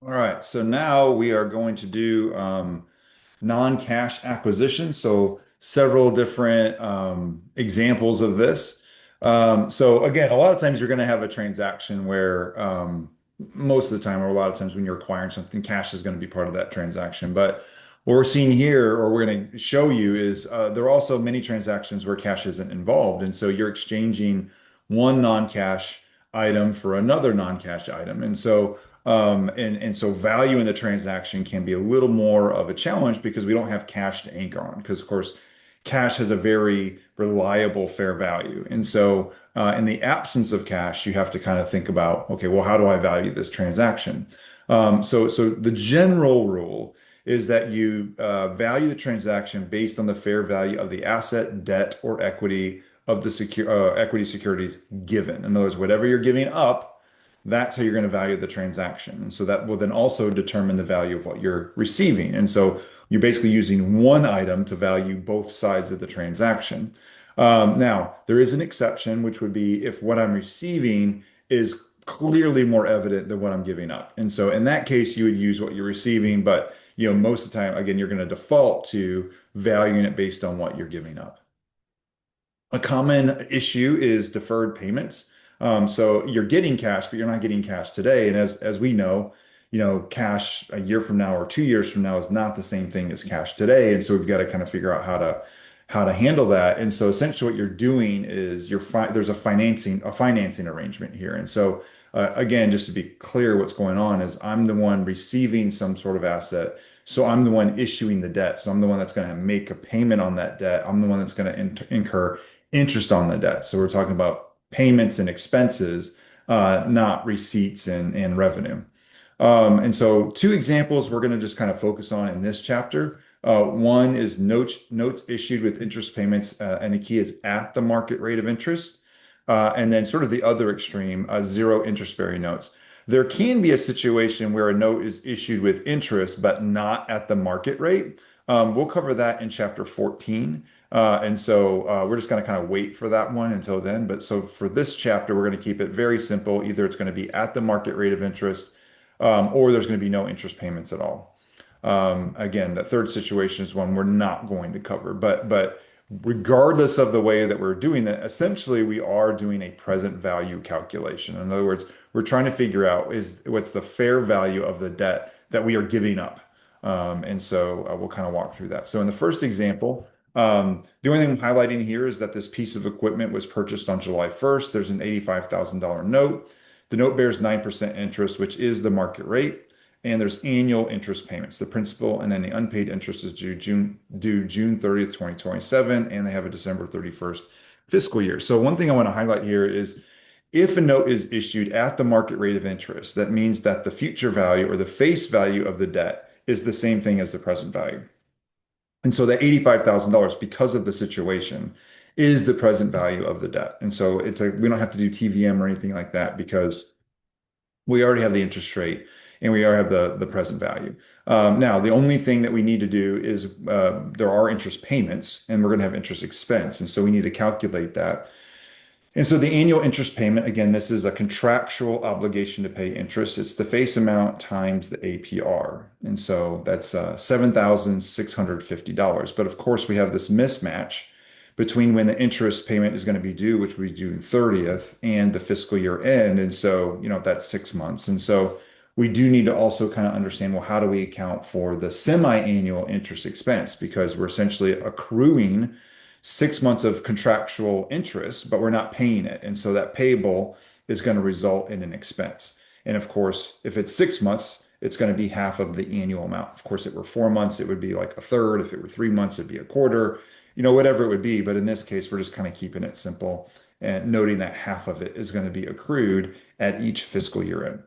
All right, so now we are going to do non-cash acquisition. So several different examples of this. So again, a lot of times you're going to have a transaction where most of the time, or a lot of times when you're acquiring something, cash is going to be part of that transaction. But what we're seeing here, or we're going to show you, is there are also many transactions where cash isn't involved, and so you're exchanging one non-cash item for another non-cash item, and so. And so value in the transaction can be a little more of a challenge because we don't have cash to anchor on. Because of course, cash has a very reliable fair value. And so in the absence of cash, you have to kind of think about, okay, well, how do I value this transaction? So the general rule is that you value the transaction based on the fair value of the asset, debt, or equity of the equity securities given. In other words, whatever you're giving up, that's how you're going to value the transaction. And so that will then also determine the value of what you're receiving. And so you're basically using one item to value both sides of the transaction. Now, there is an exception, which would be if what I'm receiving is clearly more evident than what I'm giving up. And so in that case, you would use what you're receiving, but most of the time, again, you're going to default to valuing it based on what you're giving up. A common issue is deferred payments. So you're getting cash, but you're not getting cash today. And as we know, cash a year from now or 2 years from now is not the same thing as cash today. And so we've got to kind of figure out how to handle that. And so essentially what you're doing is there's a financing arrangement here. And so again, just to be clear, what's going on is I'm the one receiving some sort of asset. So I'm the one issuing the debt. So I'm the one that's going to make a payment on that debt. I'm the one that's going to incur interest on the debt. So we're talking about payments and expenses, not receipts and revenue. And so two examples we're going to just kind of focus on in this chapter. One is notes issued with interest payments, and the key is at the market rate of interest. And then sort of the other extreme, zero interest-bearing notes. There can be a situation where a note is issued with interest, but not at the market rate. We'll cover that in chapter 14. And so we're just going to kind of wait for that one until then. But so for this chapter, we're going to keep it very simple. Either it's going to be at the market rate of interest, or there's going to be no interest payments at all. Again, the third situation is one we're not going to cover. But regardless of the way that we're doing that, essentially we are doing a present value calculation. In other words, we're trying to figure out is what's the fair value of the debt that we are giving up. And so we'll kind of walk through that. So in the first example, the only thing I'm highlighting here is that this piece of equipment was purchased on July 1st. There's an $85,000 note. The note bears 9% interest, which is the market rate. And there's annual interest payments. The principal and then the unpaid interest is due June 30th, 2027, and they have a December 31st fiscal year. So one thing I want to highlight here is if a note is issued at the market rate of interest, that means that the future value or the face value of the debt is the same thing as the present value. And so that $85,000, because of the situation, is the present value of the debt. And so we don't have to do TVM or anything like that because we already have the interest rate and we already have the present value. Now, the only thing that we need to do is there are interest payments and we're going to have interest expense. And so we need to calculate that. And so the annual interest payment, again, this is a contractual obligation to pay interest. It's the face amount times the APR. And so that's $7,650. But of course, we have this mismatch between when the interest payment is going to be due, which will be June 30th, and the fiscal year end. And so, that's 6 months. And so we do need to also kind of understand, well, how do we account for the semi-annual interest expense? Because we're essentially accruing 6 months of contractual interest, but we're not paying it. And so that payable is going to result in an expense. And of course, if it's 6 months, it's going to be half of the annual amount. Of course, if it were 4 months, it would be like a third. If it were 3 months, it'd be a quarter, whatever it would be. But in this case, we're just kind of keeping it simple and noting that half of it is going to be accrued at each fiscal year end.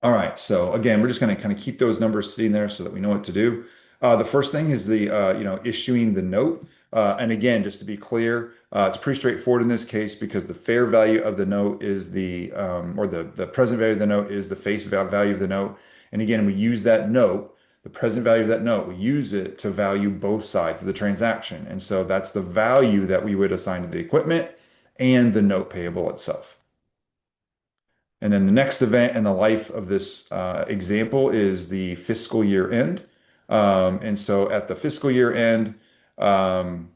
All right. So again, we're just going to kind of keep those numbers sitting there so that we know what to do. The first thing is issuing the note. And again, just to be clear, it's pretty straightforward in this case because the fair value of the note is or the present value of the note is the face value of the note. And again, we use that note, the present value of that note, we use it to value both sides of the transaction. And so that's the value that we would assign to the equipment and the note payable itself. And then the next event in the life of this example is the fiscal year end. And so at the fiscal year end, um,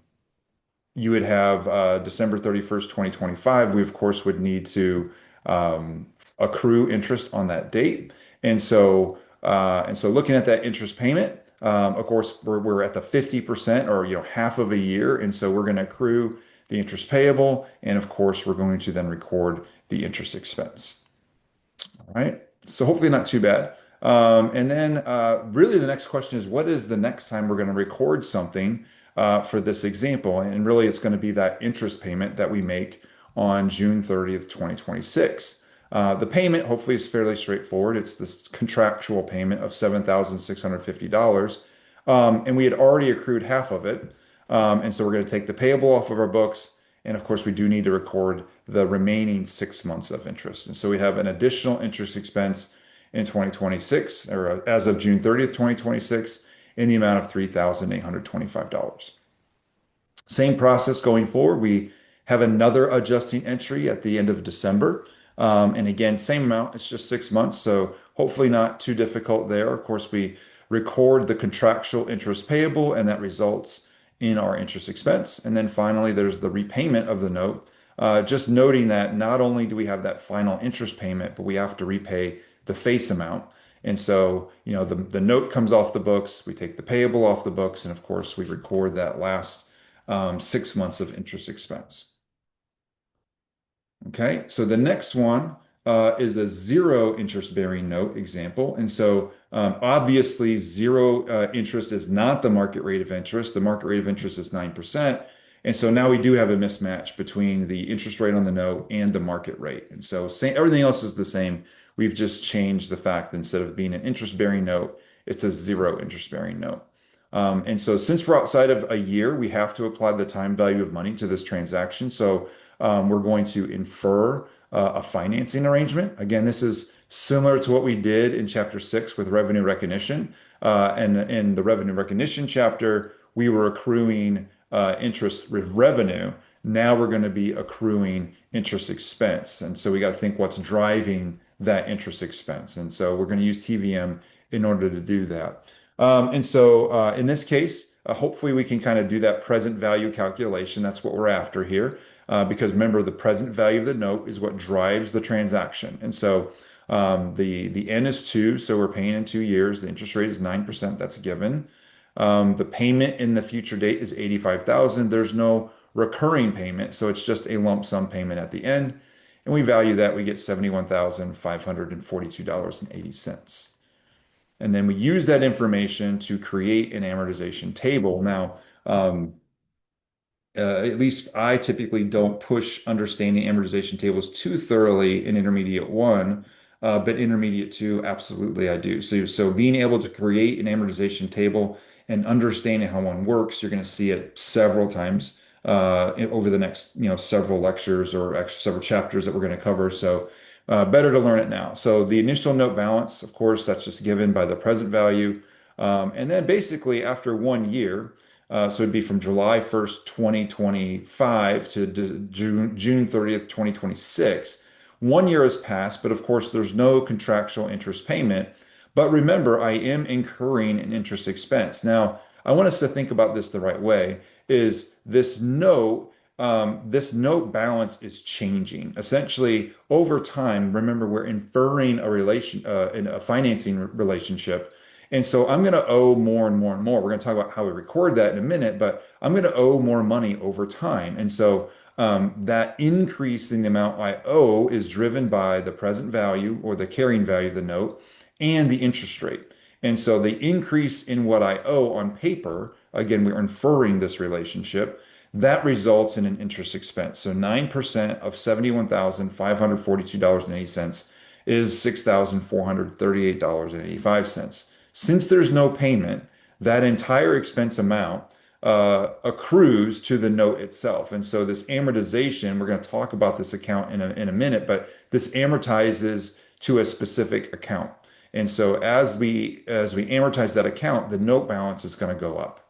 you would have December 31st, 2025. We, of course, would need to um, accrue interest on that date. And so looking at that interest payment, of course, we're at the 50% or half of a year. And so we're going to accrue the interest payable. And of course, we're going to then record the interest expense. All right. So hopefully not too bad. And then really the next question is what is the next time we're going to record something for this example? And really it's going to be that interest payment that we make on June 30th, 2026. The payment hopefully is fairly straightforward. It's this contractual payment of $7,650. And we had already accrued half of it. And so we're going to take the payable off of our books. And of course, we do need to record the remaining 6 months of interest. And so we have an additional interest expense in 2026, or as of June 30th, 2026, in the amount of $3,825. Same process going forward. We have another adjusting entry at the end of December. And again, same amount, it's just 6 months. So hopefully not too difficult there. Of course, we record the contractual interest payable, and that results in our interest expense. And then finally, there's the repayment of the note. Just noting that not only do we have that final interest payment, but we have to repay the face amount. And so, the note comes off the books, we take the payable off the books, and of course, we record that last 6 months of interest expense. Okay, so the next one is a zero interest bearing note example. And so obviously zero interest is not the market rate of interest. The market rate of interest is 9%. And so now we do have a mismatch between the interest rate on the note and the market rate. And so everything else is the same. We've just changed the fact that instead of being an interest bearing note, it's a zero interest bearing note. And so since we're outside of a year, we have to apply the time value of money to this transaction. So we're going to infer a financing arrangement. Again, this is similar to what we did in chapter 6 with revenue recognition. And in the revenue recognition chapter, we were accruing interest revenue. Now we're going to be accruing interest expense. And so we got to think what's driving that interest expense. And so we're going to use TVM in order to do that. And so in this case, hopefully we can kind of do that present value calculation. That's what we're after here. Because remember, the present value of the note is what drives the transaction. And so the N is 2, so we're paying in 2 years. The interest rate is 9%, that's given. The payment in the future date is 85,000. There's no recurring payment, so it's just a lump sum payment at the end. And we value that, we get $71,542.80. And then we use that information to create an amortization table. Now, at least I typically don't push understanding amortization tables too thoroughly in intermediate one, but intermediate two, absolutely I do. So being able to create an amortization table and understanding how one works, you're going to see it several times over the next, several lectures or actually several chapters that we're going to cover. So better to learn it now. So the initial note balance, of course, that's just given by the present value. And then basically after 1 year, so it'd be from July 1st, 2025 to June 30th, 2026. 1 year has passed, but of course, there's no contractual interest payment. But remember, I am incurring an interest expense. Now, I want us to think about this the right way, is this note balance is changing. Essentially, over time, remember, we're inferring in a financing relationship. And so I'm going to owe more and more and more. We're going to talk about how we record that in a minute, but I'm going to owe more money over time. And so that increase in the amount I owe is driven by the present value or the carrying value of the note and the interest rate. And so the increase in what I owe on paper, again, we're inferring this relationship, that results in an interest expense. So 9% of $71,542.80 is $6,438.85. Since there's no payment, that entire expense amount accrues to the note itself. And so this amortization, we're going to talk about this account in a minute, but this amortizes to a specific account. And so as we amortize that account, the note balance is going to go up.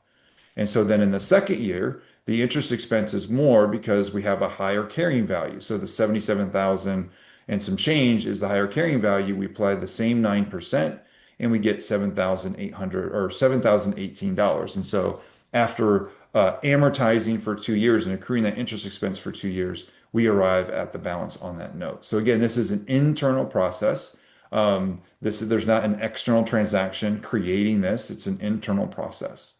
And so then in the second year, the interest expense is more because we have a higher carrying value. So the 77,000 and some change is the higher carrying value. We apply the same 9% and we get 7,800 or $7,018. And so after amortizing for 2 years and accruing that interest expense for 2 years, we arrive at the balance on that note. So again, this is an internal process. There's not an external transaction creating this. It's an internal process.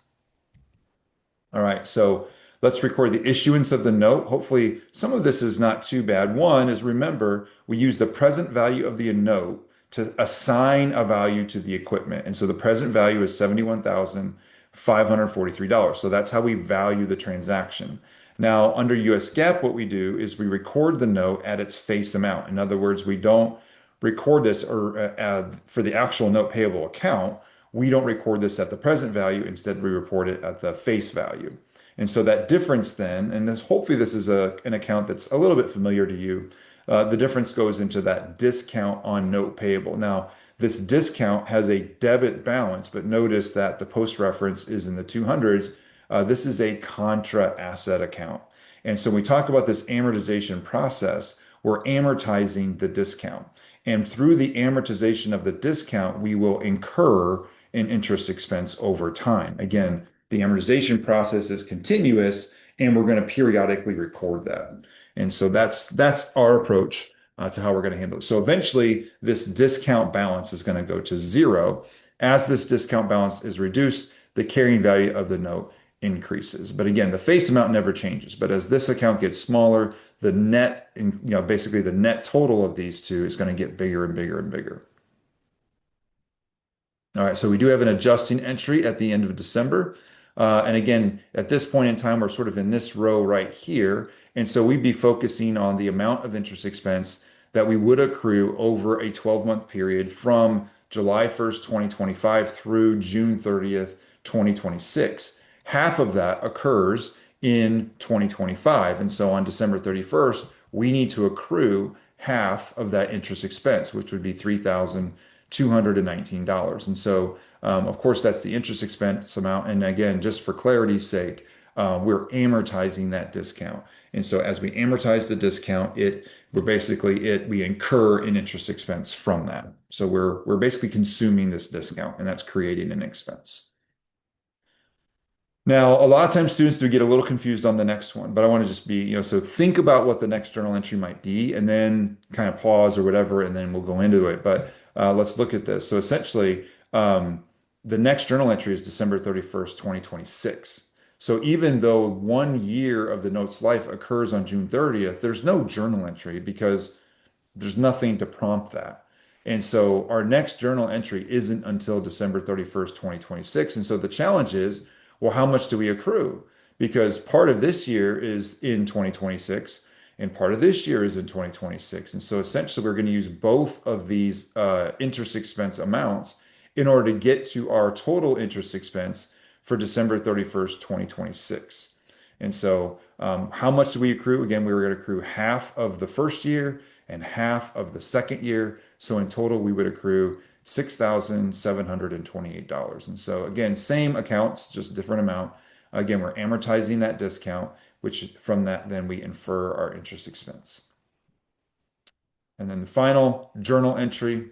All right, so let's record the issuance of the note. Hopefully, some of this is not too bad. One is remember, we use the present value of the note to assign a value to the equipment. And so the present value is $71,543. So that's how we value the transaction. Now, under US GAAP, what we do is we record the note at its face amount. In other words, we don't record this or for the actual note payable account. We don't record this at the present value. Instead, we report it at the face value. And so that difference then, and hopefully this is an account that's a little bit familiar to you, the difference goes into that discount on note payable. Now, this discount has a debit balance, but notice that the post reference is in the 200s. This is a contra asset account. And so when we talk about this amortization process, we're amortizing the discount. And through the amortization of the discount, we will incur an interest expense over time. Again, the amortization process is continuous, and we're going to periodically record that. And so that's our approach to how we're going to handle it. So eventually, this discount balance is going to go to zero. As this discount balance is reduced, the carrying value of the note increases. But again, the face amount never changes. But as this account gets smaller, the net, basically the net total of these two is going to get bigger and bigger and bigger. All right, so we do have an adjusting entry at the end of December. And again, at this point in time, we're sort of in this row right here. And so we'd be focusing on the amount of interest expense that we would accrue over a 12-month period from July 1st, 2025 through June 30th, 2026. Half of that occurs in 2025. And so on December 31st, we need to accrue half of that interest expense, which would be $3,219. And so, of course, that's the interest expense amount. And again, just for clarity's sake, we're amortizing that discount. And so as we amortize the discount, we incur an interest expense from that. So we're basically consuming this discount, and that's creating an expense. Now, a lot of times students do get a little confused on the next one, but I want to just be, so think about what the next journal entry might be and then kind of pause or whatever, and then we'll go into it. But let's look at this. So essentially, the next journal entry is December 31st, 2026. So even though 1 year of the note's life occurs on June 30th, there's no journal entry because there's nothing to prompt that. And so our next journal entry isn't until December 31st, 2026. And so the challenge is, well, how much do we accrue? Because part of this year is in 2026 and part of this year is in 2026. And so essentially we're going to use both of these interest expense amounts in order to get to our total interest expense for December 31st, 2026. And so how much do we accrue? Again, we were going to accrue half of the first year and half of the second year. So in total, we would accrue $6,728. And so again, same accounts, just different amount. Again, we're amortizing that discount, which from that, then we infer our interest expense. And then the final journal entry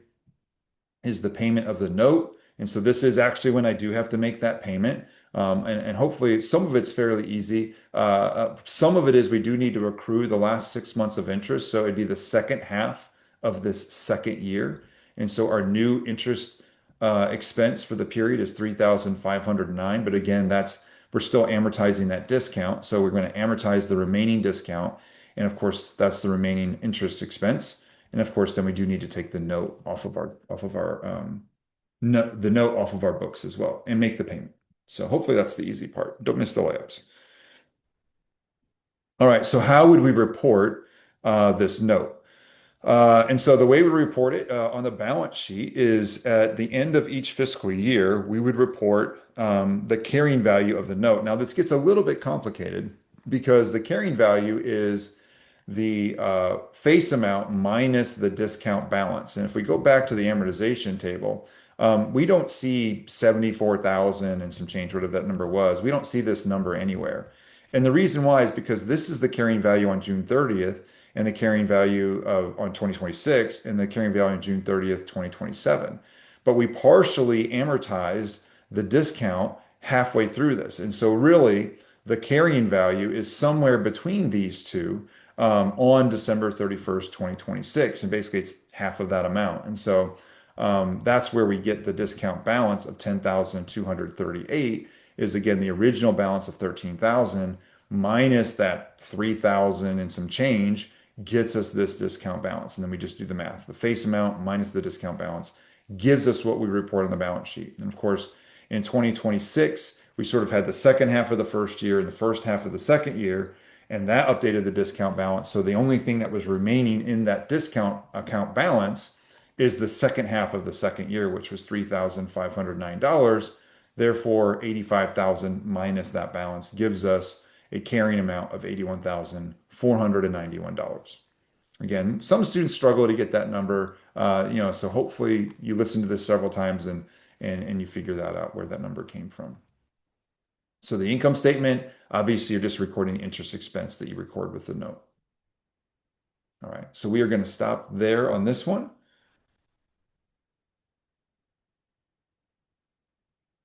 is the payment of the note. And so this is actually when I do have to make that payment. And hopefully some of it's fairly easy. Some of it is we do need to accrue the last 6 months of interest. So it'd be the second half of this second year. And so our new interest expense for the period is $3,509. But again, we're still amortizing that discount. So we're going to amortize the remaining discount. And of course, that's the remaining interest expense. And of course, then we do need to take the note off of our note off of our books as well and make the payment. So hopefully that's the easy part. Don't miss the layups. All right, so how would we report this note? And so the way we report it on the balance sheet is at the end of each fiscal year, we would report the carrying value of the note. Now, this gets a little bit complicated because the carrying value is the face amount minus the discount balance. And if we go back to the amortization table, we don't see 74,000 and some change, whatever that number was. We don't see this number anywhere. And the reason why is because this is the carrying value on June 30th. and the carrying value of on 2026 and the carrying value on June 30th, 2027. But we partially amortized the discount halfway through this. And so really the carrying value is somewhere between these two on December 31st, 2026. And basically it's half of that amount. And so that's where we get the discount balance of 10,238 is again the original balance of 13,000 minus that 3,000 and some change gets us this discount balance. And then we just do the math. The face amount minus the discount balance gives us what we report on the balance sheet. And of course, in 2026, we sort of had the second half of the first year and the first half of the second year, and that updated the discount balance. So the only thing that was remaining in that discount account balance is the second half of the second year, which was $3,509. Therefore, 85,000 minus that balance gives us a carrying amount of $81,491. Again, some students struggle to get that number, so hopefully you listen to this several times and you figure that out where that number came from. So the income statement, obviously you're just recording the interest expense that you record with the note. All right, so we are going to stop there on this one.